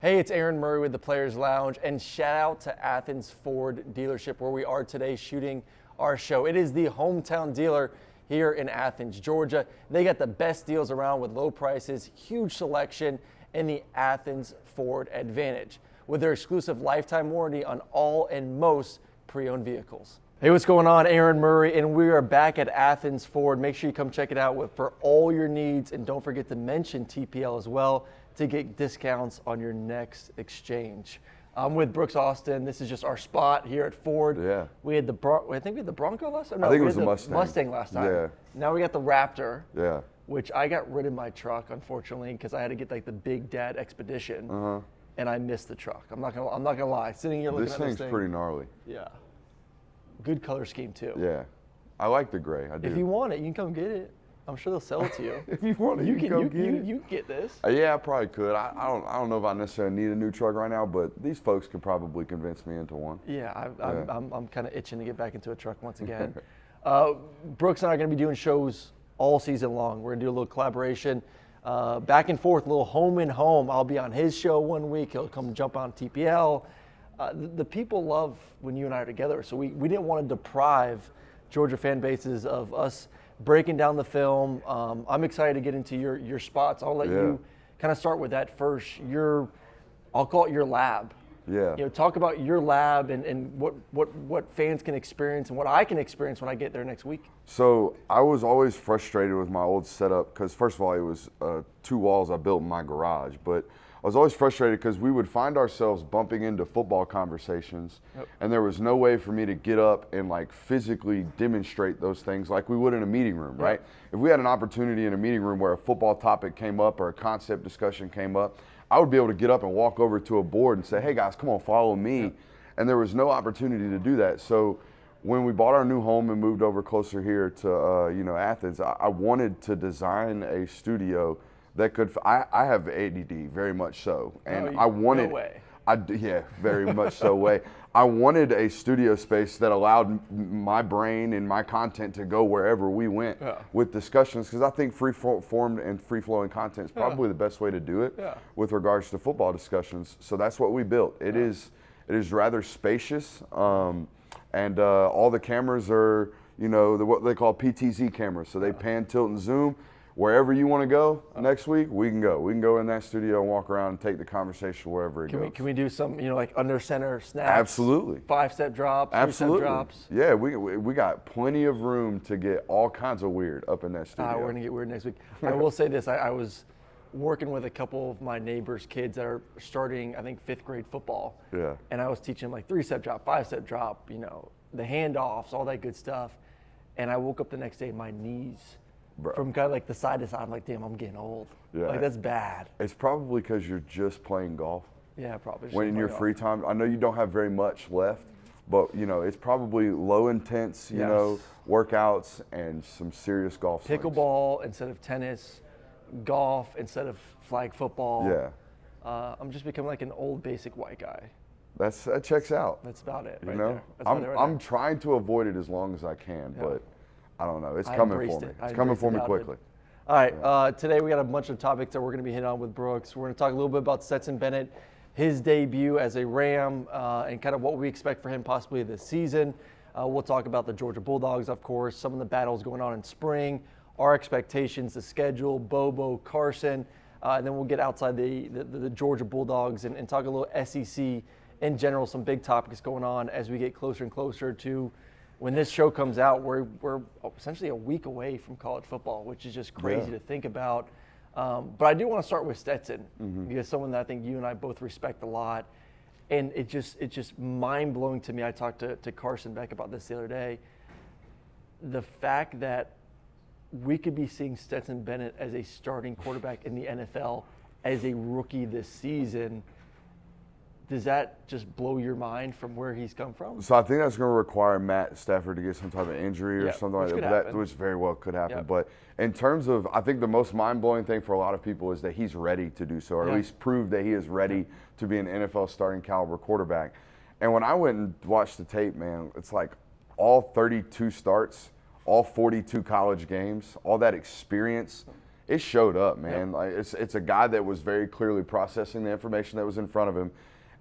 Hey, it's Aaron Murray with the Players Lounge, and shout out to Athens Ford dealership where we are today shooting our show. It is the hometown dealer here in Athens, Georgia. They got the best deals around with low prices, huge selection, and the Athens Ford Advantage with their exclusive lifetime warranty on all and most pre-owned vehicles. Hey, what's going on? Aaron Murray, and we are back at Athens Ford. Make sure you come check it out for all your needs, and don't forget to mention TPL as well to get discounts on your next exchange. I'm with Brooks Austin. This is just our spot here at Ford. Yeah. We had I think we had the Bronco last time. No, I think it we was had the Mustang. Mustang last time. Yeah. Now we got the Raptor. Yeah. Which I got rid of my truck, unfortunately, because I had to get like the Big Dad Expedition, and I missed the truck. I'm not gonna lie. Sitting here looking This at this thing's thing, pretty gnarly. yeah, good color scheme too. Yeah. I like the gray. I do. If you want it, you can come get it. I'm sure they'll sell it to you. If you want it, you can go get it. You get this. Yeah, I probably could. I don't know if I necessarily need a new truck right now, but these folks could probably convince me into one. Yeah, I'm kind of itching to get back into a truck once again. Brooks and I are going to be doing shows all season long. We're going to do a little collaboration, back and forth, a little home and home. I'll be on his show one week. He'll come jump on TPL. The people love when you and I are together, so we didn't want to deprive Georgia fan bases of us breaking down the film. I'm excited to get into your spots. I'll let you kind of start with that first. I'll call it your lab. Yeah. You know, talk about your lab and what fans can experience and what I can experience when I get there next week. So I was always frustrated with my old setup because, first of all, it was 2 walls I built in my garage. But I was always frustrated because we would find ourselves bumping into football conversations, and there was no way for me to get up and like physically demonstrate those things like we would in a meeting room, right? If we had an opportunity in a meeting room where a football topic came up or a concept discussion came up, I would be able to get up and walk over to a board and say, hey guys, come on, follow me. And there was no opportunity to do that. So when we bought our new home and moved over closer here to Athens, I wanted to design a studio that could. I have ADD, very much so, and I wanted. No way. Yeah, very much so way. I wanted a studio space that allowed my brain and my content to go wherever we went with discussions, because I think free-formed and free-flowing content is probably the best way to do it with regards to football discussions. So that's what we built. It is rather spacious, and all the cameras are what they call PTZ cameras. So they pan, tilt, and zoom. Wherever you want to go next week, we can go. We can go in that studio and walk around and take the conversation wherever it goes. Can we do some, like under center snaps? Absolutely. 5-step drops, Absolutely. 3-step drops? Yeah, we got plenty of room to get all kinds of weird up in that studio. We're going to get weird next week. I will say this. I was working with a couple of my neighbors' kids that are starting, I think, 5th grade football. Yeah. And I was teaching them like 3-step drop, 5-step drop, the handoffs, all that good stuff. And I woke up the next day, my knees, from kind of like the side to side, I'm like, damn, I'm getting old. Yeah. Like, that's bad. It's probably because you're just playing golf. Yeah, probably. When in your free time, I know you don't have very much left, but it's probably low intense, workouts and some serious golf swings. Pickleball instead of tennis, golf instead of flag football. Yeah. I'm just becoming like an old basic white guy. That checks out. That's about it. Right know, there. That's about it right I'm there. trying to avoid it as long as I can, but I don't know. It's coming for me. It's coming for me quickly. All right. Today we got a bunch of topics that we're going to be hitting on with Brooks. We're going to talk a little bit about Stetson Bennett, his debut as a Ram, and kind of what we expect for him possibly this season. We'll talk about the Georgia Bulldogs, of course, some of the battles going on in spring, our expectations, the schedule, Bobo, Carson, and then we'll get outside the Georgia Bulldogs and talk a little SEC in general, some big topics going on as we get closer and closer to when this show comes out. We're essentially a week away from college football, which is just crazy to think about. But I do want to start with Stetson, because someone that I think you and I both respect a lot. And it's just mind-blowing to me. I talked to Carson Beck about this the other day. The fact that we could be seeing Stetson Bennett as a starting quarterback in the NFL as a rookie this season. Does that just blow your mind from where he's come from? So I think that's going to require Matt Stafford to get some type of injury or something like that, which very well could happen. But in terms of, I think the most mind-blowing thing for a lot of people is that he's ready to do so, or at least prove that he is ready to be an NFL starting caliber quarterback. And when I went and watched the tape, man, it's like all 32 starts, all 42 college games, all that experience it showed up, man. Like it's a guy that was very clearly processing the information that was in front of him.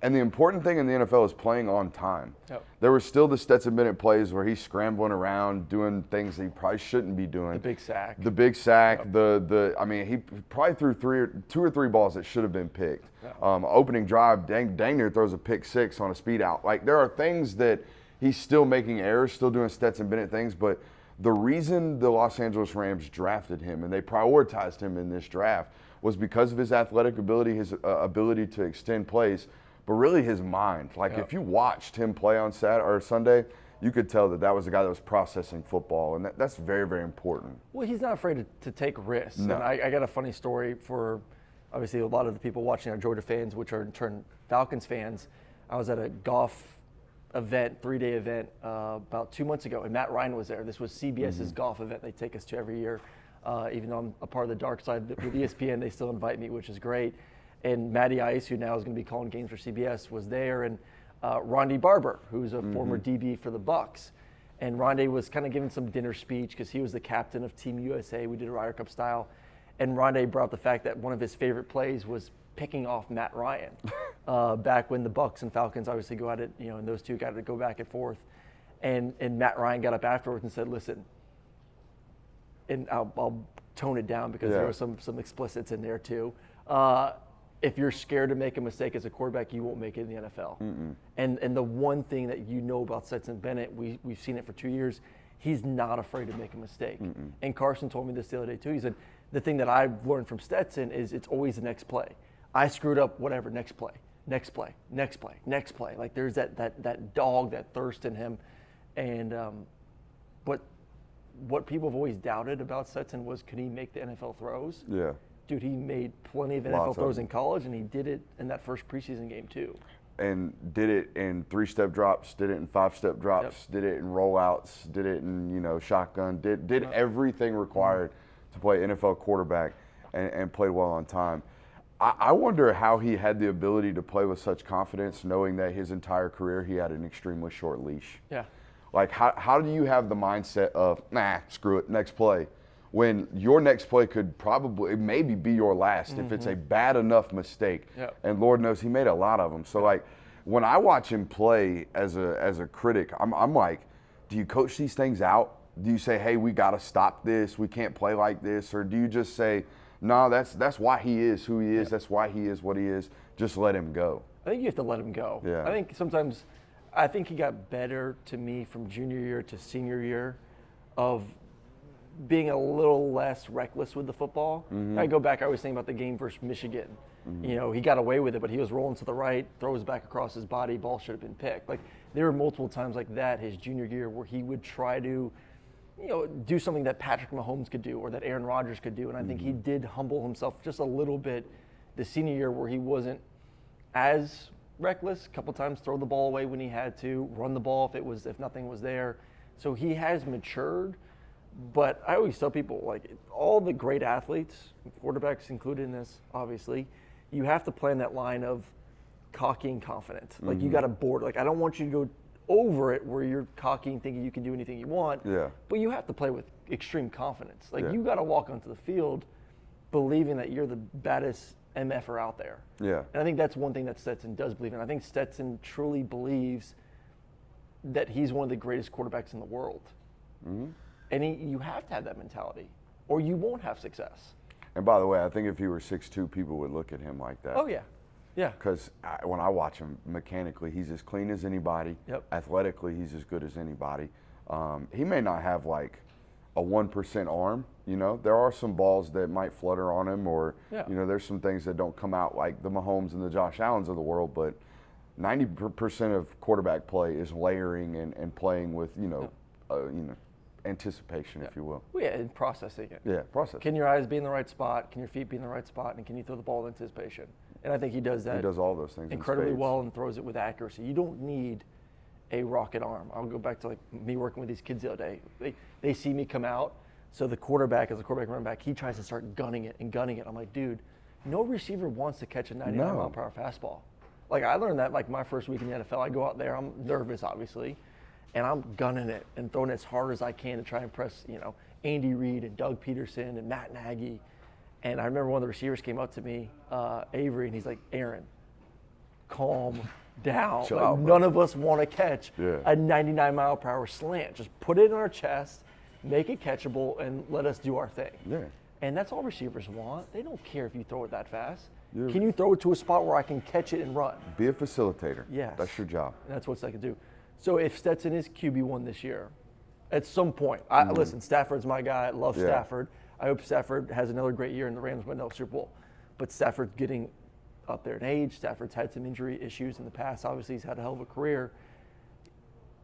And the important thing in the NFL is playing on time. There were still the Stetson Bennett plays where he's scrambling around doing things that he probably shouldn't be doing. The big sack. I mean, he probably threw two or three balls that should have been picked. Opening drive, dang near throws a pick six on a speed out. Like, there are things that he's still making errors, still doing Stetson Bennett things, but the reason the Los Angeles Rams drafted him and they prioritized him in this draft was because of his athletic ability, his ability to extend plays, but really his mind. Like, if you watched him play on Saturday or Sunday, you could tell that was a guy that was processing football, and that's very, very important. Well, he's not afraid to take risks. No. And I got a funny story for, obviously, a lot of the people watching are Georgia fans, which are in turn Falcons fans. I was at a golf event, 3-day event, about 2 months ago, and Matt Ryan was there. This was CBS's golf event they take us to every year. Even though I'm a part of the dark side with ESPN, they still invite me, which is great. And Matty Ice, who now is going to be calling games for CBS, was there, and Rondé Barber, who's a former DB for the Bucs. And Rondé was kind of giving some dinner speech because he was the captain of Team USA. We did a Ryder Cup style. And Rondé brought up the fact that one of his favorite plays was picking off Matt Ryan back when the Bucs and Falcons obviously go at it, and those two got to go back and forth. And Matt Ryan got up afterwards and said, listen, and I'll tone it down because there were some explicits in there too. If you're scared to make a mistake as a quarterback, you won't make it in the NFL. And the one thing that you know about Stetson Bennett, we've seen it for 2 years, he's not afraid to make a mistake. And Carson told me this the other day too. He said, the thing that I've learned from Stetson is it's always the next play. I screwed up, whatever, next play, next play, next play, next play. Like, there's that dog, that thirst in him. And what people have always doubted about Stetson was, could he make the NFL throws? Yeah. Dude, he made plenty of NFL throws in college, and he did it in that first preseason game too. And did it in 3-step drops, did it in 5-step drops, did it in rollouts, did it in shotgun, did everything required to play NFL quarterback, and played well on time. I wonder how he had the ability to play with such confidence, knowing that his entire career he had an extremely short leash. Yeah. Like, how do you have the mindset of, screw it, next play, when your next play could maybe be your last if it's a bad enough mistake. And Lord knows he made a lot of them. So, like, when I watch him play as a critic, I'm like, do you coach these things out? Do you say, hey, we got to stop this, we can't play like this? Or do you just say, no, that's why he is who he is, that's why he is what he is, just let him go? I think you have to let him go. Yeah. I think he got better to me from junior year to senior year of being a little less reckless with the football. I go back, I was thinking about the game versus Michigan. He got away with it, but he was rolling to the right, throws back across his body, ball should have been picked. Like, there were multiple times like that his junior year where he would try to, do something that Patrick Mahomes could do or that Aaron Rodgers could do. And I think he did humble himself just a little bit the senior year where he wasn't as reckless. A couple times throw the ball away when he had to, run the ball if nothing was there. So he has matured. But I always tell people, like, all the great athletes, quarterbacks included in this, obviously, you have to play in that line of cocky and confident. Like, you got to board. Like, I don't want you to go over it where you're cocky and thinking you can do anything you want. Yeah. But you have to play with extreme confidence. Like, you got to walk onto the field believing that you're the baddest MFer out there. Yeah. And I think that's one thing that Stetson does believe in. I think Stetson truly believes that he's one of the greatest quarterbacks in the world. And you have to have that mentality, or you won't have success. And by the way, I think if he were 6'2", people would look at him like that. Oh, yeah. Yeah. Because when I watch him mechanically, he's as clean as anybody. Athletically, he's as good as anybody. He may not have like a 1% arm. There are some balls that might flutter on him, or there's some things that don't come out like the Mahomes and the Josh Allens of the world. But 90% of quarterback play is layering and playing with anticipation, if you will. Well, yeah, and processing it. Yeah, processing. Can your eyes be in the right spot? Can your feet be in the right spot? And can you throw the ball with anticipation? And I think he does that. He does all those things incredibly well and throws it with accuracy. You don't need a rocket arm. I'll go back to like me working with these kids the other day. They see me come out, so the quarterback, as a quarterback running back, he tries to start gunning it. I'm like, dude, no receiver wants to catch a 99-mile-per-hour fastball. Like, I learned that like my first week in the NFL. I go out there, I'm nervous, obviously, and I'm gunning it and throwing it as hard as I can to try and impress, Andy Reid and Doug Peterson and Matt Nagy. And I remember one of the receivers came up to me, Avery, and he's like, Aaron, calm down. Chill Like, out, bro. none of us want to catch a 99-mile-per-hour slant. Just put it in our chest, make it catchable, and let us do our thing. Yeah. And that's all receivers want. They don't care if you throw it that fast. Yeah. Can you throw it to a spot where I can catch it and run? Be a facilitator. Yes. That's your job. And that's what Stetson can do. So if Stetson is QB1 this year, at some point, listen, Stafford's my guy. I love Stafford. I hope Stafford has another great year and the Rams win the Super Bowl. But Stafford's getting up there in age. Stafford's had some injury issues in the past. Obviously, he's had a hell of a career.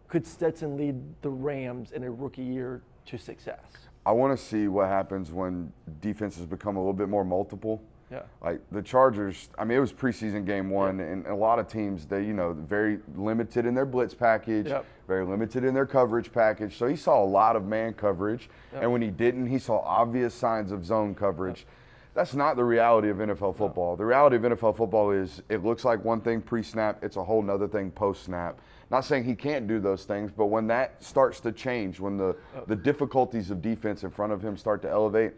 Could Stetson lead the Rams in a rookie year to success? I want to see what happens when defenses become a little bit more multiple. Yeah. Like the Chargers, I mean, it was preseason game one, and a lot of teams, they, very limited in their blitz package, very limited in their coverage package. So he saw a lot of man coverage, and when he didn't, he saw obvious signs of zone coverage. That's not the reality of NFL football. The reality of NFL football is it looks like one thing pre-snap, it's a whole nother thing post-snap. Not saying he can't do those things, but when that starts to change, when the difficulties of defense in front of him start to elevate,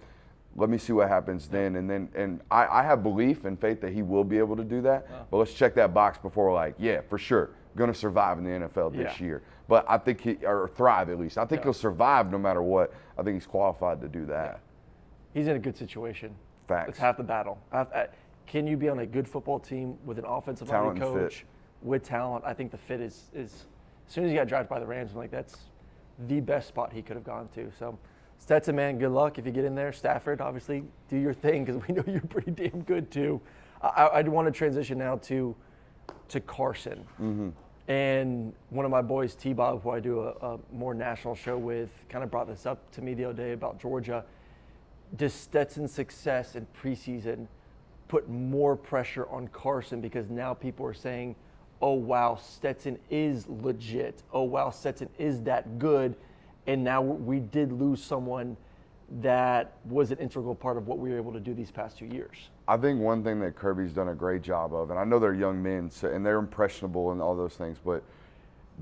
let me see what happens then. And I have belief and faith that he will be able to do that. But let's check that box before we're like, yeah, for sure, going to survive in the NFL this year. But I think or thrive at least. I think he'll survive no matter what. I think he's qualified to do that. He's in a good situation. Facts. It's half the battle. Can you be on a good football team with an offensive-minded coach with talent? I think the fit is as soon as he got drafted by the Rams, I'm like, that's the best spot he could have gone to. So Stetson, man, good luck if you get in there. Stafford, obviously, do your thing because we know you're pretty damn good too. I want to transition now to Carson. Mm-hmm. And one of my boys, T-Bob, who I do a more national show with, kind of brought this up to me the other day about Georgia. Does Stetson's success in preseason put more pressure on Carson because now people are saying, oh, wow, Stetson is legit. Oh, wow, Stetson is that good. And now we did lose someone that was an integral part of what we were able to do these past 2 years. I think one thing that Kirby's done a great job of, and I know they're young men, and they're impressionable and all those things, but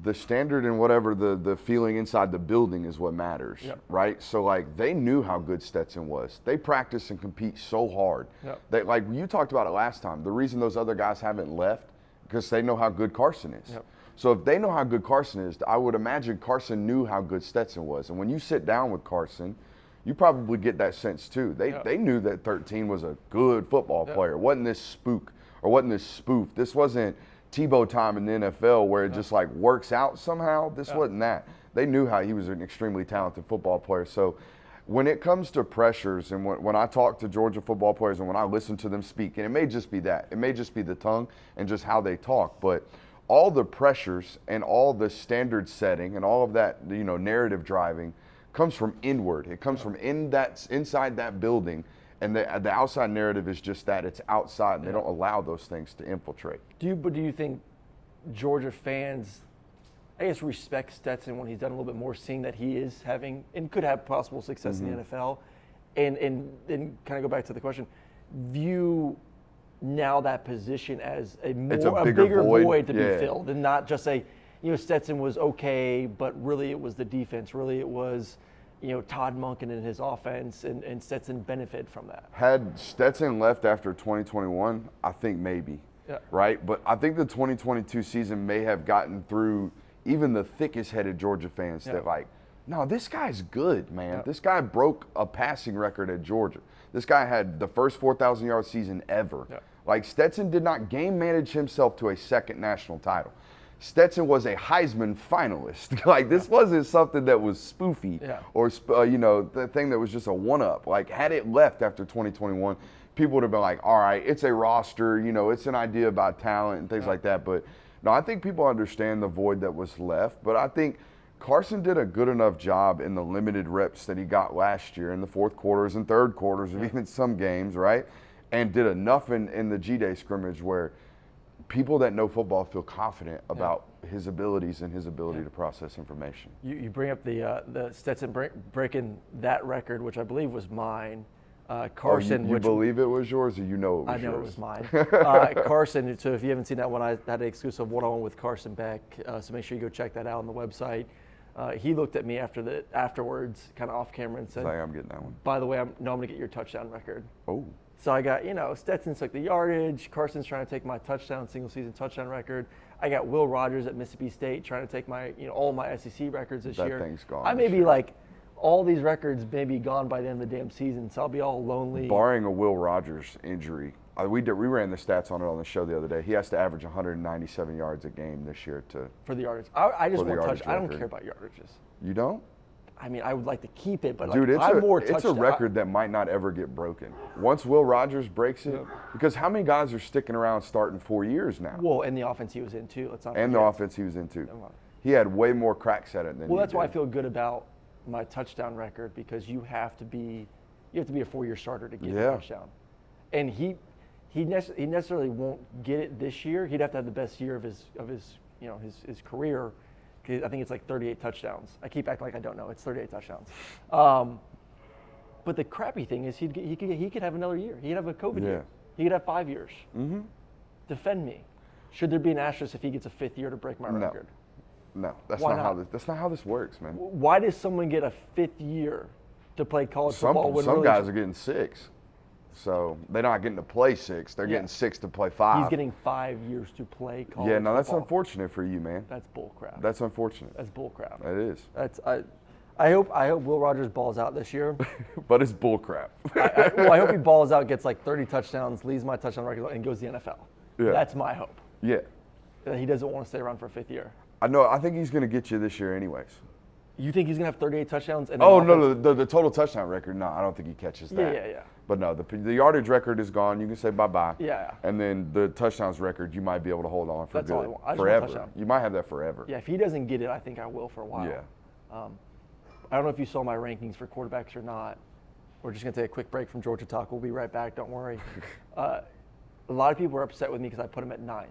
the standard and whatever the feeling inside the building is what matters, right? So, like, they knew how good Stetson was. They practice and compete so hard. They, like you talked about it last time, the reason those other guys haven't left, because they know how good Carson is. So if they know how good Carson is, I would imagine Carson knew how good Stetson was. And when you sit down with Carson, you probably get that sense too. They knew that 13 was a good football player. It wasn't this spook or wasn't this spoof. This wasn't Tebow time in the NFL where it just like works out somehow. This wasn't that. They knew how he was an extremely talented football player. So when it comes to pressures and when I talk to Georgia football players and when I listen to them speak, and it may just be that. It may just be the tongue and just how they talk. But all the pressures and all the standard setting and all of that, narrative driving comes from inward. It comes from inside that building, and the outside narrative is just that it's outside, and they don't allow those things to infiltrate. Do you think Georgia fans, I guess, respect Stetson when he's done a little bit more, seeing that he is having and could have possible success in the NFL, and kind of go back to the question, view now that position as a bigger void to be filled, and not just say, Stetson was okay, but really it was the defense. Really it was, Todd Monken and his offense, and Stetson benefited from that. Had Stetson left after 2021, I think maybe, right? But I think the 2022 season may have gotten through even the thickest-headed Georgia fans that like, no, this guy's good, man. This guy broke a passing record at Georgia. This guy had the first 4,000-yard season ever. Like, Stetson did not game manage himself to a second national title. Stetson was a Heisman finalist. Like, this wasn't something that was spoofy or, the thing that was just a one-up. Like, had it left after 2021, people would have been like, all right, it's a roster, it's an idea about talent and things like that. But, no, I think people understand the void that was left. But I think Carson did a good enough job in the limited reps that he got last year in the fourth quarters and third quarters of even some games, right? And did enough in the G-Day scrimmage where people that know football feel confident about his abilities and his ability to process information. You bring up the Stetson breaking that record, which I believe was mine. Carson. You believe it was yours, or it was yours? I know it was mine. Carson, so if you haven't seen that one, I had an exclusive one-on-one with Carson Beck, so make sure you go check that out on the website. He looked at me afterwards, kind of off camera, and said, I'm getting that one. by the way, I'm going to get your touchdown record. Oh. So I got, Stetson took the yardage. Carson's trying to take my single season touchdown record. I got Will Rogers at Mississippi State trying to take my, all my SEC records this year. That thing's gone. I may be like, all these records may be gone by the end of the damn season, so I'll be all lonely. Barring a Will Rogers injury, we ran the stats on it on the show the other day. He has to average 197 yards a game this year for the yardage. I just want touch. I don't record. care about yardages. You don't? I mean, I would like to keep it, but dude, it's a touchdown. record that might not ever get broken. Once Will Rogers breaks it, because how many guys are sticking around starting 4 years now? Well, and the offense he was in too. Let's not. And the offense he was into. He had way more cracks at it than. Well, that's why I feel good about my touchdown record, because you have to be a 4-year starter to get a touchdown, and he necessarily won't get it this year. He'd have to have the best year of his career. I think it's like 38 touchdowns. I keep acting like I don't know. It's 38 touchdowns. But the crappy thing is he could have another year. He could have a COVID year. He could have 5 years. Mm-hmm. Defend me. Should there be an asterisk if he gets a 5th year to break my record? No, that's not how this works, man. Why does someone get a 5th year to play college football? Some guys are getting 6. So they're not getting to play 6. They're getting 6 to play 5. He's getting 5 years to play college Yeah, no, that's football. unfortunate for you, man. That's bullcrap. That's unfortunate. That's bullcrap. It is. I hope Will Rogers balls out this year. But it's bullcrap. I hope he balls out, gets like 30 touchdowns, leads my touchdown record, and goes to the NFL. Yeah. That's my hope. Yeah. That he doesn't want to stay around for a 5th year. I think he's going to get you this year anyways. You think he's going to have 38 touchdowns? And no, the total touchdown record, no, I don't think he catches that. Yeah. But no, the yardage record is gone. You can say bye-bye. Yeah. And then the touchdowns record, you might be able to hold on for That's all I good. want. I just forever. want a touchdown. You might have that forever. Yeah, if he doesn't get it, I think I will for a while. Yeah. I don't know if you saw my rankings for quarterbacks or not. We're just going to take a quick break from Georgia Talk. We'll be right back. Don't worry. A lot of people are upset with me because I put him at 9th.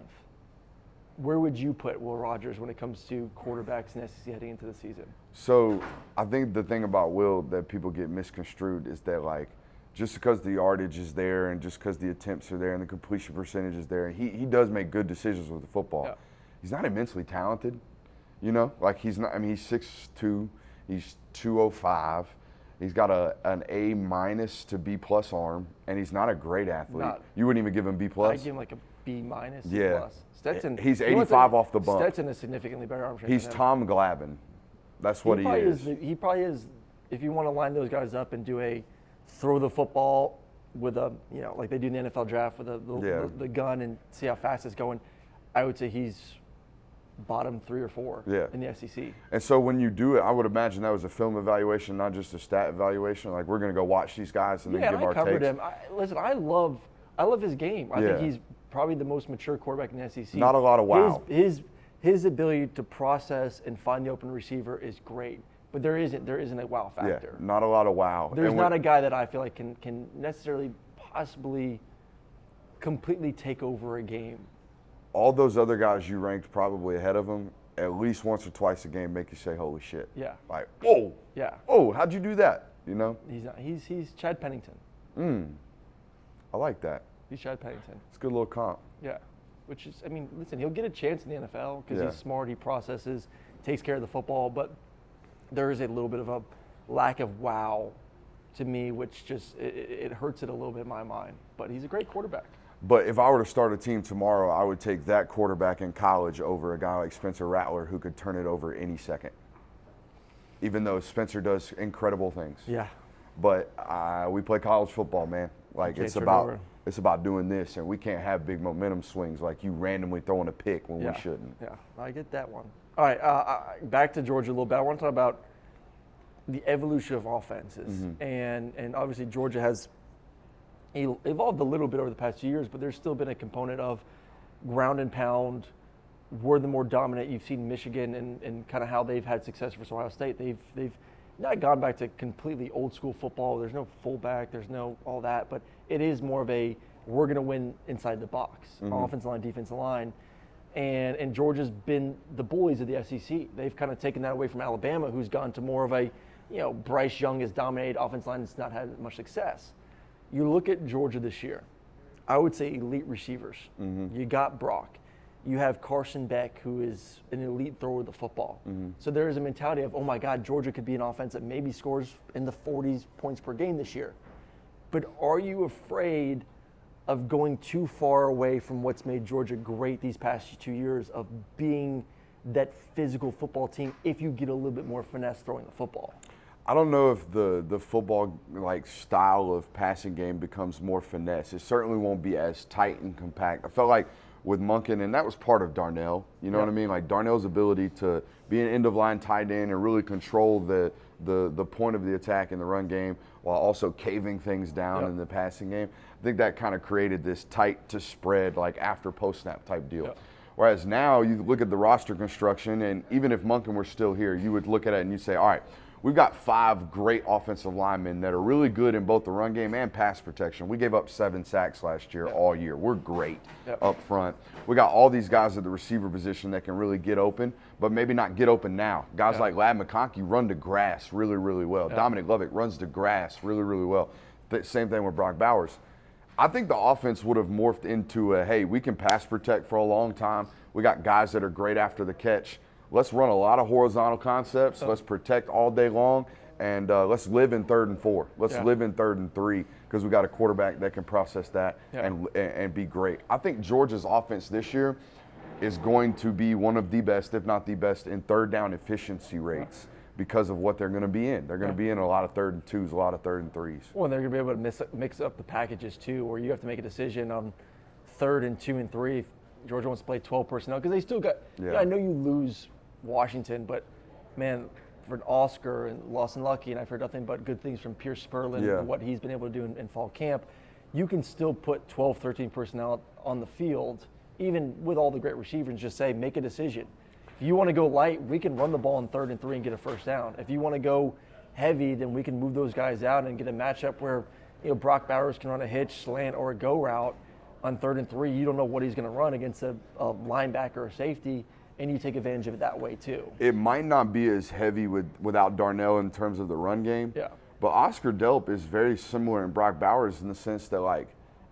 Where would you put Will Rogers when it comes to quarterbacks in SEC heading into the season? So I think the thing about Will that people get misconstrued is that, like, just because the yardage is there and just because the attempts are there and the completion percentage is there, and he does make good decisions with the football. Yeah. He's not immensely talented, like he's not. I mean, he's 6'2", he's 205, he's got an A- to B+ arm, and he's not a great athlete. You wouldn't even give him B+. I'd give him like a B-. Yeah. Stetson. He's 85 off the bump. Stetson is significantly better arm strength. He's than him. Tom Glavine. That's what he is. He probably is. If you want to line those guys up and do a throw the football with a, like they do in the NFL draft with the gun and see how fast it's going, I would say he's bottom 3 or 4 in the SEC. And so when you do it, I would imagine that was a film evaluation, not just a stat evaluation. Like, we're going to go watch these guys and then give our takes. Yeah, I covered him. Listen, I love his game. I think he's probably the most mature quarterback in the SEC. Not a lot of wow. His ability to process and find the open receiver is great, but there isn't a wow factor. Yeah, not a lot of wow. There's not a guy that I feel like can necessarily possibly completely take over a game. All those other guys you ranked probably ahead of him, at least once or twice a game, make you say, "Holy shit!" Yeah. Like, whoa. Yeah. Oh, how'd you do that? He's not. He's Chad Pennington. I like that. He's Chad Pennington. It's a good little comp. Yeah. Which is, listen, he'll get a chance in the NFL because he's smart, he processes, takes care of the football, but there is a little bit of a lack of wow to me, which just, it hurts it a little bit in my mind. But he's a great quarterback. But if I were to start a team tomorrow, I would take that quarterback in college over a guy like Spencer Rattler who could turn it over any second, even though Spencer does incredible things. Yeah. But we play college football, man. Like, it's about doing this, and we can't have big momentum swings like you randomly throwing a pick when we shouldn't. Yeah, I get that one. All right, back to Georgia a little bit. I want to talk about the evolution of offenses. And obviously Georgia has evolved a little bit over the past few years, but there's still been a component of ground and pound. We're the more dominant. You've seen Michigan and kind of how they've had success versus Ohio State. They've not gone back to completely old school football. There's no fullback. There's no all that. But it is more of a we're going to win inside the box, offensive line, defensive line. And Georgia's been the bullies of the SEC. They've kind of taken that away from Alabama, who's gone to more of a, Bryce Young has dominated offensive line. It's not had much success. You look at Georgia this year, I would say elite receivers. You got Brock. you have Carson Beck, who is an elite thrower of the football. So there is a mentality of, oh my God, Georgia could be an offense that maybe scores in the 40s points per game this year. But are you afraid of going too far away from what's made Georgia great these past 2 years of being that physical football team if you get a little bit more finesse throwing the football? I don't know if the football style of passing game becomes more finesse. It certainly won't be as tight and compact. I felt like with Monken, and that was part of Darnell. You know what I mean? Like Darnell's ability to be an end of line tight end and really control the point of the attack in the run game while also caving things down in the passing game. I think that kind of created this tight to spread after post snap type deal. Whereas now you look at the roster construction, and even if Monken were still here, you would look at it and you say, all right, we've got 5 great offensive linemen that are really good in both the run game and pass protection. We gave up 7 sacks last year all year. We're great up front. We got all these guys at the receiver position that can really get open, but maybe not get open now. Guys like Ladd McConkey run to grass really, really well. Dominic Lovick runs to grass really, really well. Same thing with Brock Bowers. I think the offense would have morphed into hey, we can pass protect for a long time. We got guys that are great after the catch. Let's run a lot of horizontal concepts. Let's protect all day long, and let's live in 3rd and 4. Let's live in 3rd and 3 because we got a quarterback that can process that and be great. I think Georgia's offense this year is going to be one of the best, if not the best, in 3rd down efficiency rates because of what they're going to be in. They're going to be in a lot of 3rd and 2s, a lot of 3rd and 3s. Well, and they're going to be able to mix up the packages too, where you have to make a decision on 3rd and 2 and 3 if Georgia wants to play 12 personnel because they still got. I know you lose Washington, but man, for Oscar and Lawson Lucky, and I've heard nothing but good things from Pierce Sperlin and what he's been able to do in fall camp. You can still put 12, 13 personnel on the field, even with all the great receivers, and just say, make a decision. If you want to go light, we can run the ball in 3rd and 3 and get a first down. If you want to go heavy, then we can move those guys out and get a matchup where Brock Bowers can run a hitch, slant, or a go route on 3rd and 3. You don't know what he's going to run against a linebacker or safety, and you take advantage of it that way too. It might not be as heavy without Darnell in terms of the run game. But Oscar Delp is very similar in Brock Bowers in the sense that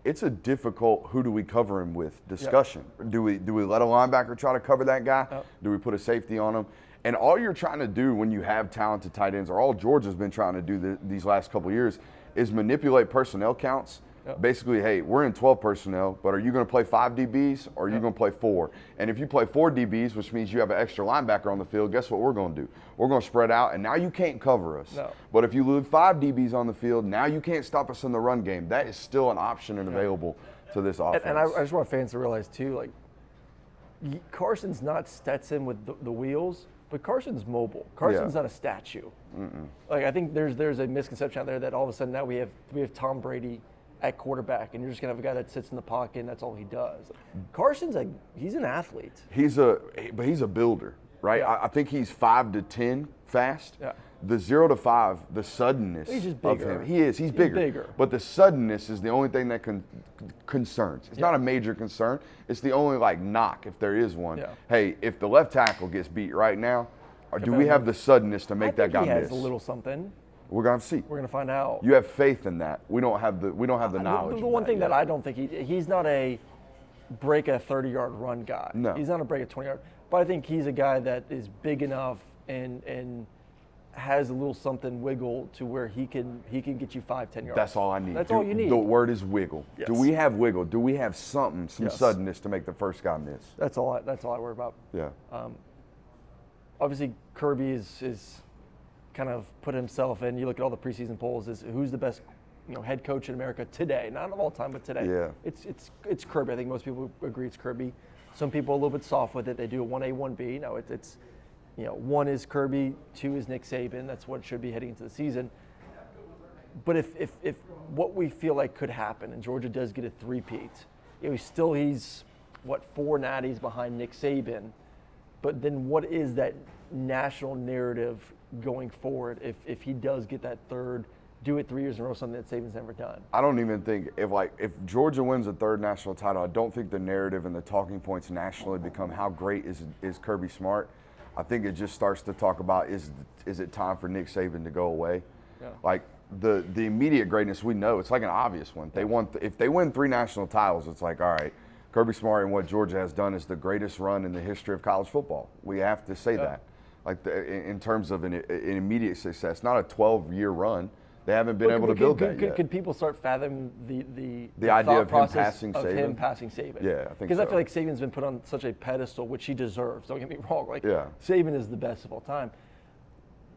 it's a difficult who do we cover him with discussion. Do we let a linebacker try to cover that guy? Do we put a safety on him? And all you're trying to do when you have talented tight ends, or all Georgia's been trying to do these last couple of years, is manipulate personnel counts. Basically, hey, we're in 12 personnel, but are you going to play 5 DBs or are you going to play 4? And if you play 4 DBs, which means you have an extra linebacker on the field, guess what we're going to do? We're going to spread out, and now you can't cover us. But if you leave 5 DBs on the field, now you can't stop us in the run game. That is still an option and available to this offense. And I just want fans to realize, too, Carson's not Stetson with the wheels, but Carson's mobile. Carson's not a statue. I think there's a misconception out there that all of a sudden now we have Tom Brady at quarterback, and you're just gonna have a guy that sits in the pocket and that's all he does. Carson's he's an athlete. But he's a builder, right? I think he's 5 to 10 fast. The 0 to 5, the suddenness of him. He's bigger. But the suddenness is the only thing that concerns. It's not a major concern. It's the only knock if there is one. Hey, if the left tackle gets beat right now, do we have the suddenness to make that guy miss? He has a little something. We're gonna see. We're gonna find out. You have faith in that. We don't have the knowledge. The one thing that I don't think he's not a break a 30-yard run guy. No. He's not a break a 20-yard. But I think he's a guy that is big enough and has a little something wiggle to where he can get you 5-10 yards. That's all I need. That's all you need. The word is wiggle. Yes. Do we have wiggle? Do we have some suddenness to make the first guy miss? That's all I worry about. Yeah. Obviously Kirby is kind of put himself in. You look at all the preseason polls, is who's the best head coach in America today, not of all time, but today. Yeah. It's Kirby. I think most people agree it's Kirby. Some people are a little bit soft with it. They do a 1A, 1B. No, it's 1 is Kirby, 2 is Nick Saban. That's what it should be heading into the season. But if what we feel like could happen, and Georgia does get a three-peat, he's 4 natties behind Nick Saban. But then what is that national narrative going forward if he does get that third, do it 3 years in a row, something that Saban's never done? I don't even think if Georgia wins a 3rd national title, I don't think the narrative and the talking points nationally become how great is Kirby Smart. I think it just starts to talk about is it time for Nick Saban to go away? The immediate greatness we know, it's like an obvious one. If they win 3 national titles, it's like, all right, Kirby Smart and what Georgia has done is the greatest run in the history of college football. We have to say that. Like in terms of an immediate success, not a 12-year run. They haven't been able to build that yet. Could people start fathoming the idea thought of process him passing Saban? Yeah, I think because so. I feel like Saban's been put on such a pedestal, which he deserves. Don't get me wrong. Like yeah. Saban is the best of all time,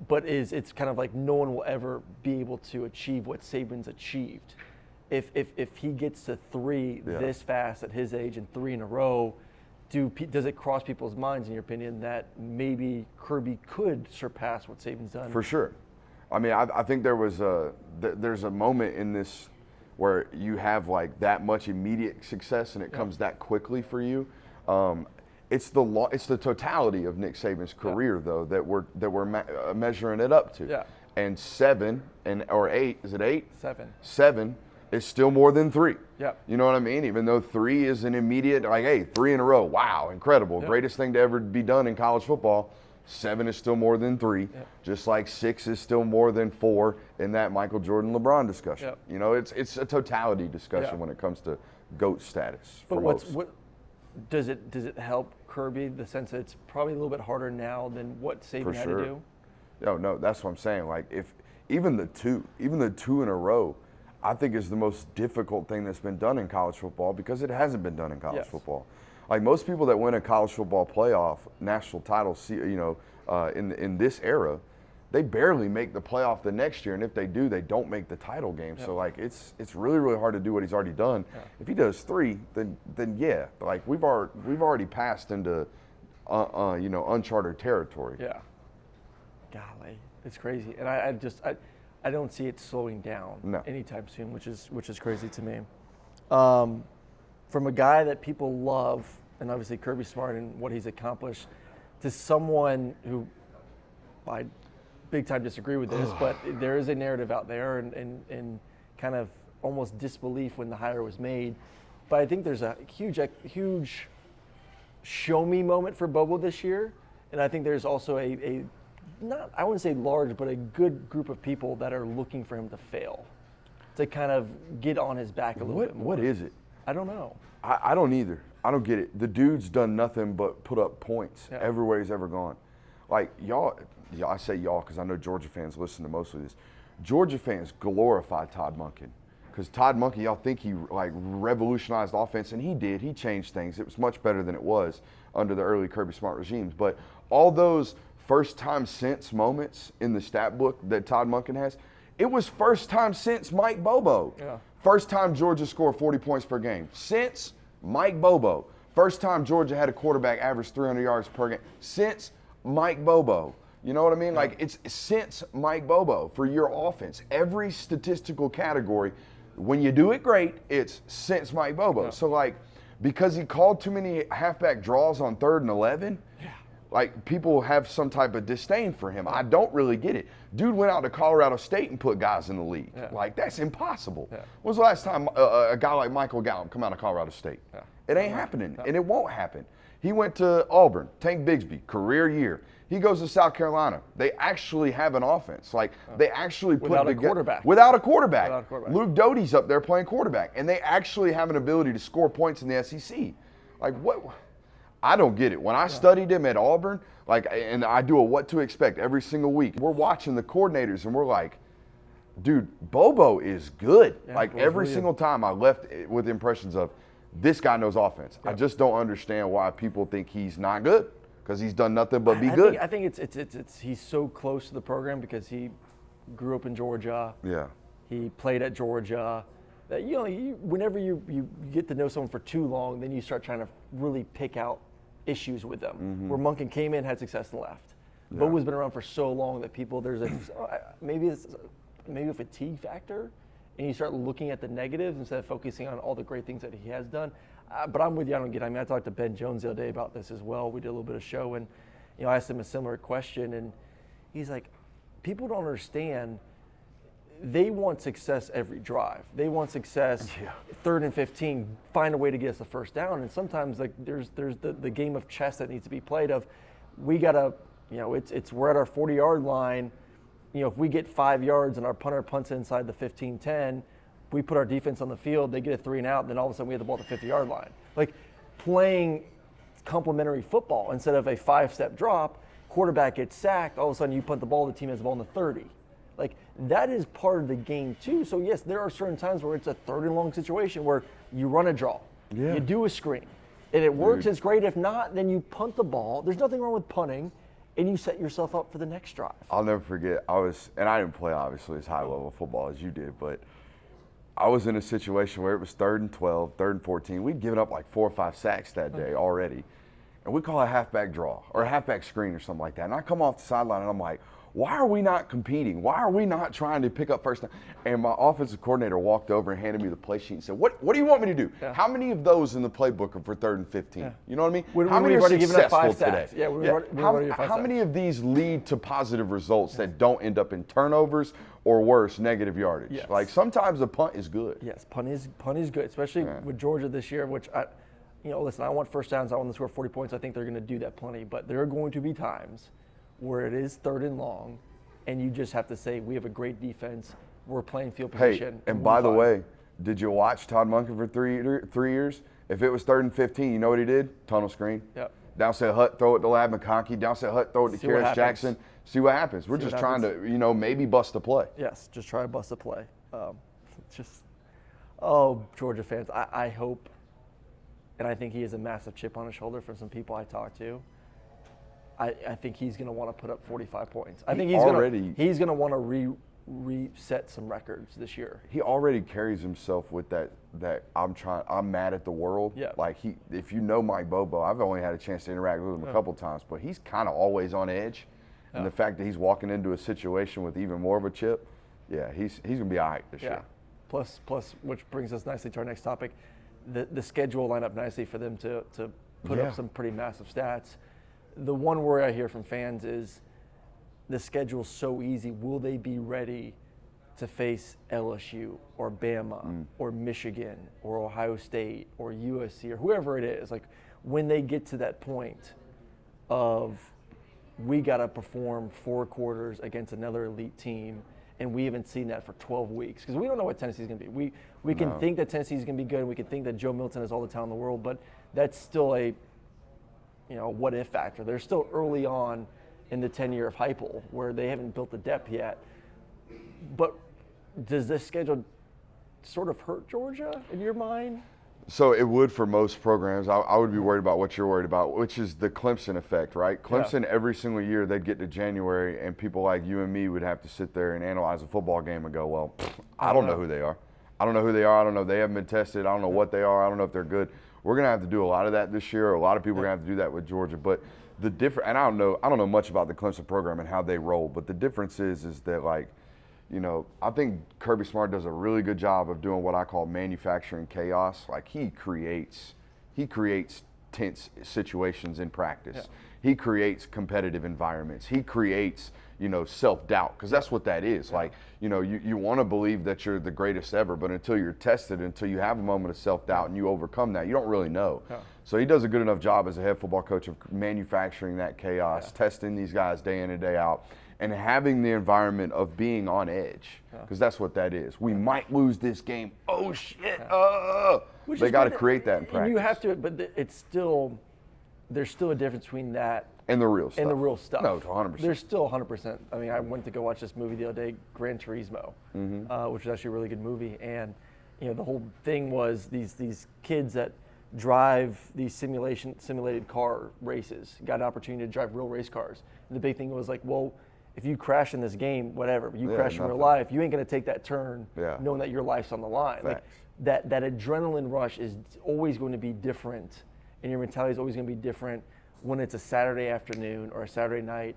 but it's kind of like no one will ever be able to achieve what Saban's achieved. If he gets to 3 this fast at his age and 3 in a row, does it cross people's minds, in your opinion, that maybe Kirby could surpass what Saban's done? For sure. I mean, I think there's a moment in this where you have like that much immediate success and it comes that quickly for you. It's the totality of Nick Saban's career though that we're measuring it up to. Yeah. And 7 or 8, is it 8? 7. 7 is still more than 3. Yeah. You know what I mean? Even though 3 is an immediate, like, hey, 3 in a row, wow, incredible, greatest thing to ever be done in college football. 7 is still more than 3, just like 6 is still more than 4 in that Michael Jordan LeBron discussion. You know, it's a totality discussion when it comes to GOAT status. But what does it help Kirby, the sense that it's probably a little bit harder now than what Saban had to do? No, that's what I'm saying. Like if even the two in a row, I think is the most difficult thing that's been done in college football because it hasn't been done in college football. Like most people that win a college football playoff national title, in this era, they barely make the playoff the next year, and if they do, they don't make the title game. So like it's really really hard to do what he's already done. If he does 3, then yeah, like we've already passed into uncharted territory. Yeah. Golly, it's crazy, and I don't see it slowing down anytime soon, which is crazy to me. From a guy that people love, and obviously Kirby Smart and what he's accomplished, to someone who I big time disagree with this, but there is a narrative out there and kind of almost disbelief when the hire was made. But I think there's a huge show me moment for Bobo this year, and I think there's also a not, I wouldn't say large, but a good group of people that are looking for him to fail, to kind of get on his back a little bit more. What is it? I don't know. I don't either. I don't get it. The dude's done nothing but put up points everywhere he's ever gone. Like y'all, I say y'all because I know Georgia fans listen to most of this. Georgia fans glorify Todd Monken because Todd Monken, y'all think he like revolutionized offense, and he did. He changed things. It was much better than it was under the early Kirby Smart regimes. But all those first time since moments in the stat book that Todd Monken has, it was first time since Mike Bobo. Yeah. First time Georgia scored 40 points per game. Since Mike Bobo. First time Georgia had a quarterback average 300 yards per game. Since Mike Bobo. You know what I mean? Yeah. Like, it's since Mike Bobo for your offense. Every statistical category, when you do it great, it's since Mike Bobo. Yeah. So, like, because he called too many halfback draws on 3rd and 11, like, people have some type of disdain for him. I don't really get it. Dude went out to Colorado State and put guys in the league. Yeah. Like, that's impossible. Yeah. When was the last time a guy like Michael Gallup come out of Colorado State? Yeah. It ain't happening, and it won't happen. He went to Auburn, Tank Bigsby, career year. He goes to South Carolina. They actually have an offense. Like, they actually put without a quarterback. Without a quarterback. Luke Doty's up there playing quarterback, and they actually have an ability to score points in the SEC. Like, what? I don't get it. When I studied him at Auburn, like, and I do a what to expect every single week, we're watching the coordinators and we're like, dude, Bobo is good. Yeah, like every single time I left with impressions of this guy knows offense. Yeah. I just don't understand why people think he's not good because he's done nothing but be good. I think it's he's so close to the program because he grew up in Georgia. Yeah. He played at Georgia. That whenever you get to know someone for too long, then you start trying to really pick out issues with them. Mm-hmm. Where Monken came in, had success, and left. Yeah. Bobo's been around for so long that people maybe it's a fatigue factor, and you start looking at the negatives instead of focusing on all the great things that he has done. But I'm with you. I don't get it. I mean, I talked to Ben Jones the other day about this as well. We did a little bit of show, and I asked him a similar question, and he's like, people don't understand. They want success every drive. They want success 3rd and 15, find a way to get us the first down. And sometimes like there's the game of chess that needs to be played of we gotta, we're at our 40-yard line. If we get 5 yards and our punter punts inside the 15-10, we put our defense on the field, they get a 3 and out, and then all of a sudden we have the ball at the 50-yard line. Like playing complementary football instead of a 5-step drop, quarterback gets sacked, all of a sudden you punt the ball, the team has the ball in the 30. Like that is part of the game too. So yes, there are certain times where it's a 3rd and long situation where you run a draw, you do a screen. If it works, it's great. If not, then you punt the ball. There's nothing wrong with punting, and you set yourself up for the next drive. I'll never forget, and I didn't play obviously as high level football as you did, but I was in a situation where it was 3rd and 12, 3rd and 14. We'd given up like 4 or 5 sacks that day already. And we call it a halfback draw or a halfback screen or something like that. And I come off the sideline and I'm like, why are we not competing? Why are we not trying to pick up first down? And my offensive coordinator walked over and handed me the play sheet and said, what do you want me to do? Yeah. How many of those in the playbook are for 3rd and 15? Yeah. You know what I mean? How many are successful today? How many of these lead to positive results that don't end up in turnovers or worse, negative yardage? Yes. Like sometimes a punt is good. Yes, punt is good, especially with Georgia this year, which listen, I want first downs. I want them to score 40 points. I think they're going to do that plenty. But there are going to be times where it is 3rd and long, and you just have to say, we have a great defense. We're playing field position. Hey, and by the way, did you watch Todd Monken for three years? If it was 3rd and 15, you know what he did? Tunnel screen. Yep. Downside Hut, throw it to Lab McConkey. Downside Hut, throw it to Karras Jackson. See what happens. We're just trying to, maybe bust a play. Yes, just try to bust a play. Georgia fans, I hope, and I think he has a massive chip on his shoulder from some people I talk to. I think he's going to want to put up 45 points. I think he's going to want to reset some records this year. He already carries himself with that I'm mad at the world. Yeah. Like if you know Mike Bobo, I've only had a chance to interact with him a couple times, but he's kind of always on edge. And the fact that he's walking into a situation with even more of a chip, he's going to be all right this year. Plus, which brings us nicely to our next topic, the schedule lined up nicely for them to put up some pretty massive stats. The one worry I hear from fans is the schedule's so easy. Will they be ready to face LSU or Bama or Michigan or Ohio State or USC or whoever it is? Like when they get to that point of we got to perform 4 quarters against another elite team, and we haven't seen that for 12 weeks because we don't know what Tennessee's going to be. We can think that Tennessee's going to be good. We can think that Joe Milton has all the talent in the world, but that's still a what if factor. They're still early on in the 10-year of Heupel where they haven't built the depth yet. But does this schedule sort of hurt Georgia in your mind? So it would for most programs. I would be worried about what you're worried about, which is the Clemson effect, right? Clemson, every single year, they'd get to January, and people like you and me would have to sit there and analyze a football game and go, well, I don't know who they are. I don't know who they are. I don't know. They haven't been tested. I don't know what they are. I don't know if they're good. We're going to have to do a lot of that this year. A lot of people are going to have to do that with Georgia. But the difference, and I don't know much about the Clemson program and how they roll, but the difference is that, like, I think Kirby Smart does a really good job of doing what I call manufacturing chaos. Like he creates tense situations in practice. Yeah. He creates competitive environments. He creates, self-doubt, because that's what that is. Yeah. Like, you want to believe that you're the greatest ever, but until you're tested, until you have a moment of self-doubt and you overcome that, you don't really know. Yeah. So he does a good enough job as a head football coach of manufacturing that chaos, testing these guys day in and day out, and having the environment of being on edge, because that's what that is. We might lose this game. Oh, shit. They got to create that in practice. You have to, but there's still a difference between that and the real stuff. No, 100%. There's still 100%. I mean, I went to go watch this movie the other day, Gran Turismo, which was actually a really good movie. And, the whole thing was these kids that drive these simulated car races got an opportunity to drive real race cars. And the big thing was like, well, if you crash in this game, whatever, but you crash in real life, you ain't going to take that turn knowing that your life's on the line. Like that adrenaline rush is always going to be different, and your mentality is always going to be different when it's a Saturday afternoon or a Saturday night,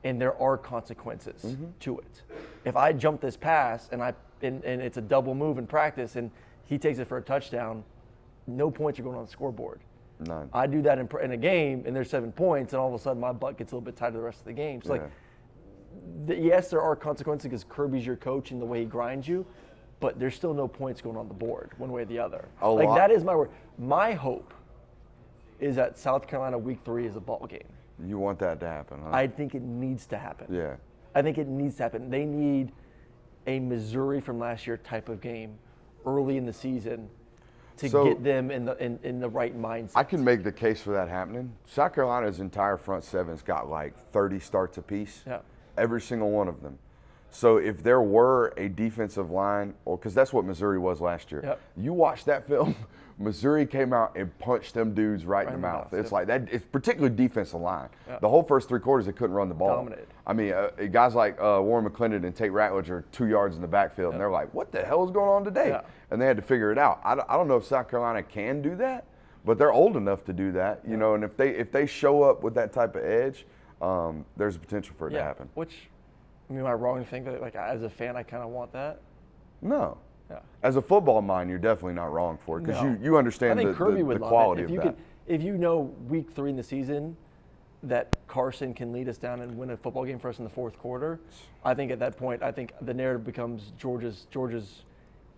and there are consequences to it. If I jump this pass and it's a double move in practice and he takes it for a touchdown, no points are going on the scoreboard. None. I do that in a game, and there's 7 points, and all of a sudden my butt gets a little bit tight to the rest of the game. So yes, there are consequences because Kirby's your coach and the way he grinds you, but there's still no points going on the board one way or the other. That is my word. My hope is that South Carolina week 3 is a ball game. You want that to happen, huh? I think it needs to happen. Yeah. I think it needs to happen. They need a Missouri from last year type of game early in the season. to So- get them in the right mindset. I can make the case for that happening. South Carolina's entire front seven's got like 30 starts apiece. Yeah. Every single one of them. So if there were a defensive line, or because that's what Missouri was last year. Yep. You watch that film, Missouri came out and punched them dudes right in the mouth. It's like that. It's particularly defensive line. Yep. The whole first 3 quarters they couldn't run the ball. Dominated. I mean, guys like Warren McClendon and Tate Ratledge are 2 yards in the backfield, and they're like, "What the hell is going on today?" Yeah. And they had to figure it out. I don't know if South Carolina can do that, but they're old enough to do that, you know. And if they show up with that type of edge, there's a potential for it to happen. Which, I mean, am I wrong to think that, like, as a fan, I kind of want that? No. Yeah. As a football mind, you're definitely not wrong for it because No. you understand I think the Kirby would love quality it. of that. If you know week 3 in the season that Carson can lead us down and win a football game for us in the fourth quarter, I think at that point, I think the narrative becomes Georgia's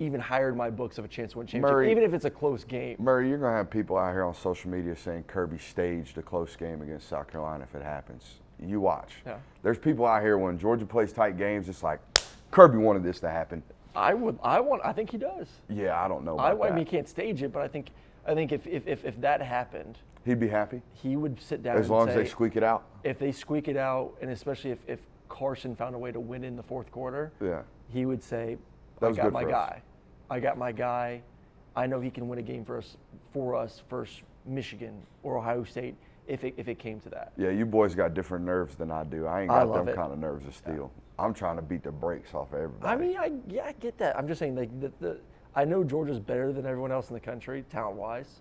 even higher in my books of a chance to win championship, Murray- even if it's a close game. Murray, you're going to have people out here on social media saying Kirby staged a close game against South Carolina if it happens. You watch. Yeah. There's people out here when Georgia plays tight games, it's like, Kirby wanted this to happen. I think he does. Yeah, I don't know about I that. mean, he can't stage it, but I think if that happened, He'd be happy he would sit down as long and as say, they squeak it out. if they squeak it out, and especially if Carson found a way to win in the fourth quarter, Yeah. he would say, That I was got good my for us. guy. I got my guy. I know he can win a game for us versus Michigan or Ohio State if it came to that. Yeah, you boys got different nerves than I do. I ain't I got love them it. kind of nerves of steel. I'm trying to beat the brakes off of everybody. I mean, I get that. I'm just saying, like, I know Georgia's better than everyone else in the country, talent-wise,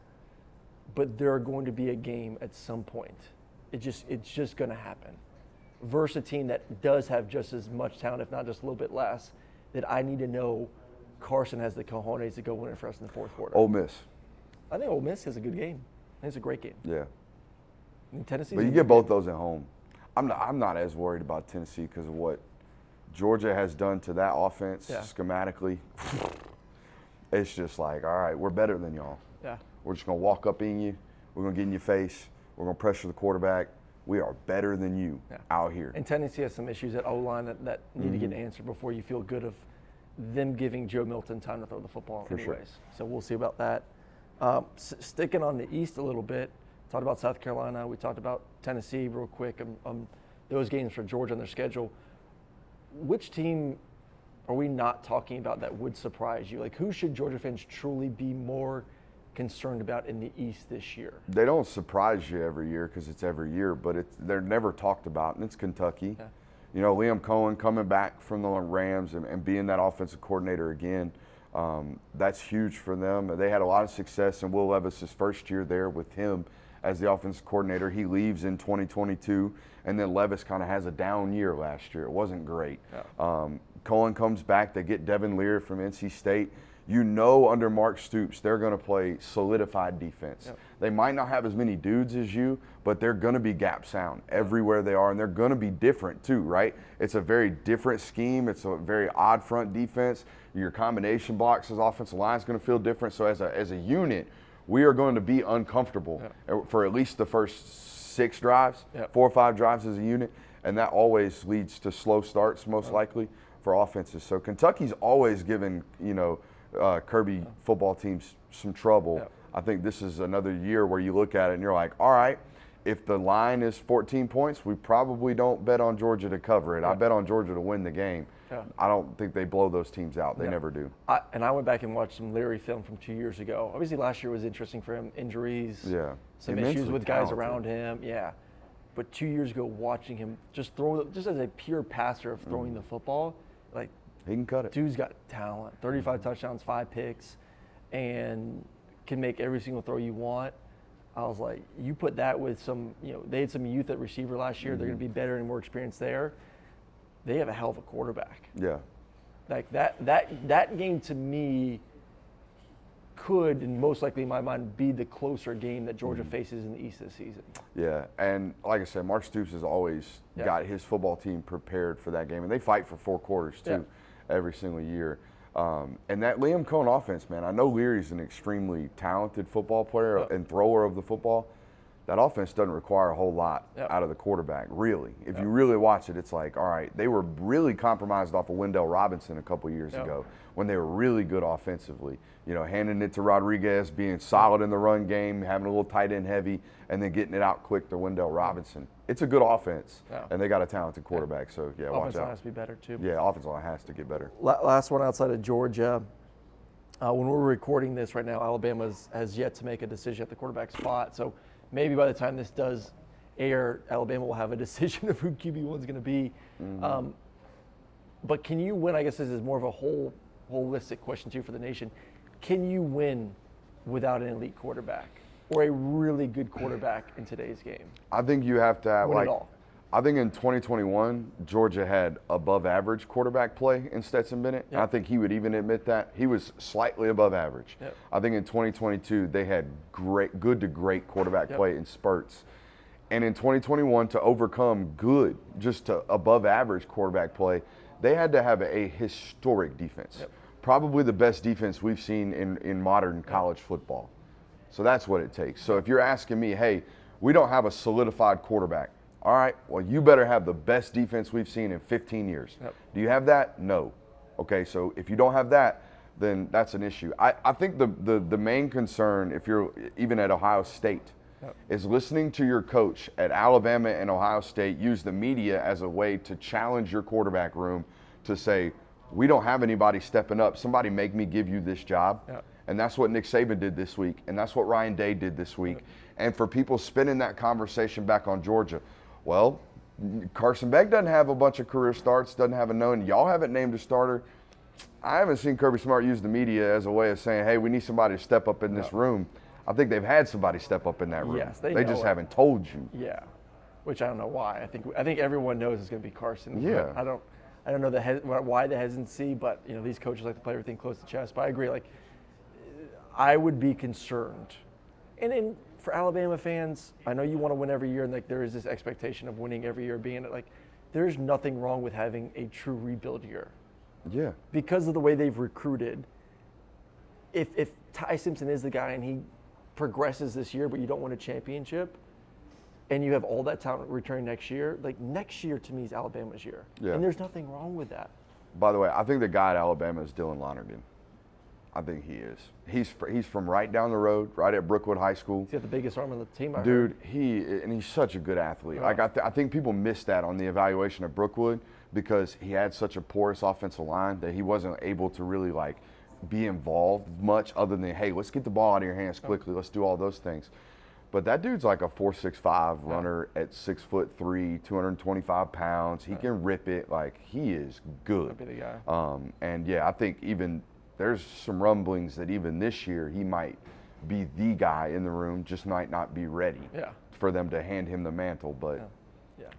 but they're going to be a game at some point. It's just going to happen. Versus a team that does have just as much talent, if not just a little bit less, that I need to know Carson has the cojones to go win it for us in the fourth quarter. Ole Miss. I think Ole Miss is a good game. I think it's a great game. Yeah. I mean, Tennessee's But a you good get both game. those at home. I'm not as worried about Tennessee because of what Georgia has done to that offense Yeah. schematically. It's just like, all right, we're better than y'all. Yeah. We're just going to walk up in you. We're going to get in your face. We're going to pressure the quarterback. We are better than you out here. And Tennessee has some issues at O-line that need to get answered before you feel good of them giving Joe Milton time to throw the football For sure. anyways. So we'll see about that. Sticking on the East a little bit, talked about South Carolina. We talked about Tennessee real quick. Those games for Georgia on their schedule. Which team are we not talking about that would surprise you? Like, who should Georgia fans truly be more concerned about in the East this year? They don't surprise you every year because it's every year, but they're never talked about, and it's Kentucky. Yeah. You know, Liam Cohen coming back from the Rams and being that offensive coordinator again, that's huge for them. They had a lot of success in Will Levis's first year there with him as the offensive coordinator. He leaves in 2022, and then Levis kind of has a down year last year. It wasn't great. Yeah. Cohen comes back. They get Devin Lear from NC State. You know, under Mark Stoops, they're going to play solidified defense. Yep. They might not have as many dudes as you, but they're going to be gap sound everywhere they are, and they're going to be different too, right? It's a very different scheme. It's a very odd front defense. Your combination blocks as offensive line is going to feel different. So as a unit, we are going to be uncomfortable for at least the first 6 drives, 4 or 5 drives as a unit, and that always leads to slow starts most likely for offenses. So Kentucky's always given, Kirby football teams some trouble. Yep. I think this is another year where you look at it and you're like, all right, if the line is 14 points, we probably don't bet on Georgia to cover it. I bet on Georgia to win the game. Yeah. I don't think they blow those teams out. They Yeah. never do. I went back and watched some Leary film from 2 years ago. Obviously, last year was interesting for him. Injuries, Yeah. some Immensely issues with guys talented. around him. Yeah. But 2 years ago, watching him just just as a pure passer of throwing the football, like, He can cut it. dude's got talent. 35 touchdowns, 5 picks, and can make every single throw you want. I was like, you put that with some, they had some youth at receiver last year. They're going to be better and more experienced there. They have a hell of a quarterback. Yeah. Like that game to me could, and most likely in my mind, be the closer game that Georgia faces in the East this season. Yeah, and like I said, Mark Stoops has always got his football team prepared for that game, and they fight for 4 quarters too, every single year. And that Liam Cohen offense, man, I know Leary's an extremely talented football player and thrower of the football. that offense doesn't require a whole lot out of the quarterback, really. If you really watch it, it's like, all right, they were really compromised off of Wendell Robinson a couple years ago when they were really good offensively. You know, handing it to Rodriguez, being solid in the run game, having a little tight end heavy, and then getting it out quick to Wendell Robinson. It's a good offense, and they got a talented quarterback. So, watch out. Offensive line has to be better, too. Yeah, offensive line has to get better. Last one outside of Georgia. When we're recording this right now, Alabama has yet to make a decision at the quarterback spot. So maybe by the time this does air, Alabama will have a decision of who QB1 is going to be. But can you win? I guess this is more of a holistic question, too, for the nation. Can you win without an elite quarterback or a really good quarterback in today's game? I think you have to have, Win it all. I think in 2021, Georgia had above average quarterback play in Stetson Bennett. And I think he would even admit that. He was slightly above average. I think in 2022, they had good to great quarterback play in spurts. And in 2021, to overcome good, just to above average quarterback play, they had to have a historic defense. Probably the best defense we've seen in modern college football. So that's what it takes. So if you're asking me, hey, we don't have a solidified quarterback. All right, well, you better have the best defense we've seen in 15 years. Do you have that? No. Okay, so if you don't have that, then that's an issue. I think the main concern, if you're even at Ohio State, is listening to your coach at Alabama and Ohio State use the media as a way to challenge your quarterback room to say, we don't have anybody stepping up. Somebody make me give you this job. And that's what Nick Saban did this week, and that's what Ryan Day did this week. And for people spinning that conversation back on Georgia, well, Carson Beck doesn't have a bunch of career starts, doesn't have a known. Y'all haven't named a starter. I haven't seen Kirby Smart use the media as a way of saying, hey, we need somebody to step up in this room. I think they've had somebody step up in that room. Yes, they just haven't told you. Yeah, which I don't know why. I think everyone knows it's going to be Carson. Yeah. I don't know why the hesitancy, but you know these coaches like to play everything close to chest. But I agree. Like, I would be concerned, and for Alabama fans, I know you want to win every year, and like there is this expectation of winning every year. Being like, there's nothing wrong with having a true rebuild year. Yeah. Because of the way they've recruited. If Ty Simpson is the guy and he progresses this year, but you don't win a championship, and you have all that talent returning next year, like next year to me is Alabama's year. Yeah. And there's nothing wrong with that. By the way, I think the guy at Alabama is Dylan Lonergan. I think he is. He's from right down the road, right at Brookwood High School. He's got the biggest arm on the team, I Dude, heard. he's such a good athlete. Yeah. Like I think people missed that on the evaluation of Brookwood because he had such a porous offensive line that he wasn't able to really like be involved much other than, hey, let's get the ball out of your hands quickly. Let's do all those things. But that dude's like a 4.65 runner at 6'3", 225 pounds. He can rip it. Like, he is good. That'd be the guy. And yeah, I think even there's some rumblings that even this year he might be the guy in the room, just might not be ready for them to hand him the mantle. But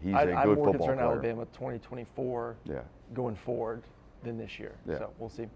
he's a good I'm more football concerned player. Alabama 2024 going forward than this year. Yeah. So we'll see.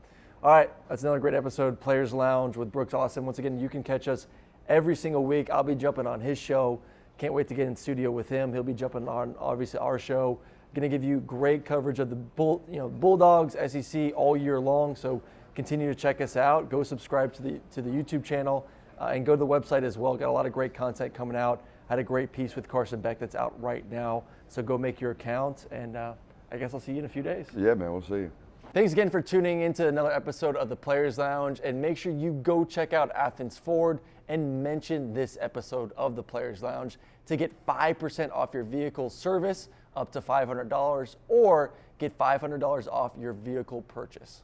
All right, that's another great episode, Players Lounge with Brooks Austin. Once again, you can catch us every single week. I'll be jumping on his show. Can't wait to get in studio with him. He'll be jumping on, obviously, our show. Going to give you great coverage of the Bulldogs, SEC all year long. So continue to check us out. Go subscribe to the YouTube channel and go to the website as well. Got a lot of great content coming out. Had a great piece with Carson Beck that's out right now. So go make your account, and I guess I'll see you in a few days. Yeah, man, we'll see you. Thanks again for tuning into another episode of the Players Lounge, and make sure you go check out Athens Ford and mention this episode of the Players Lounge to get 5% off your vehicle service up to $500 or get $500 off your vehicle purchase.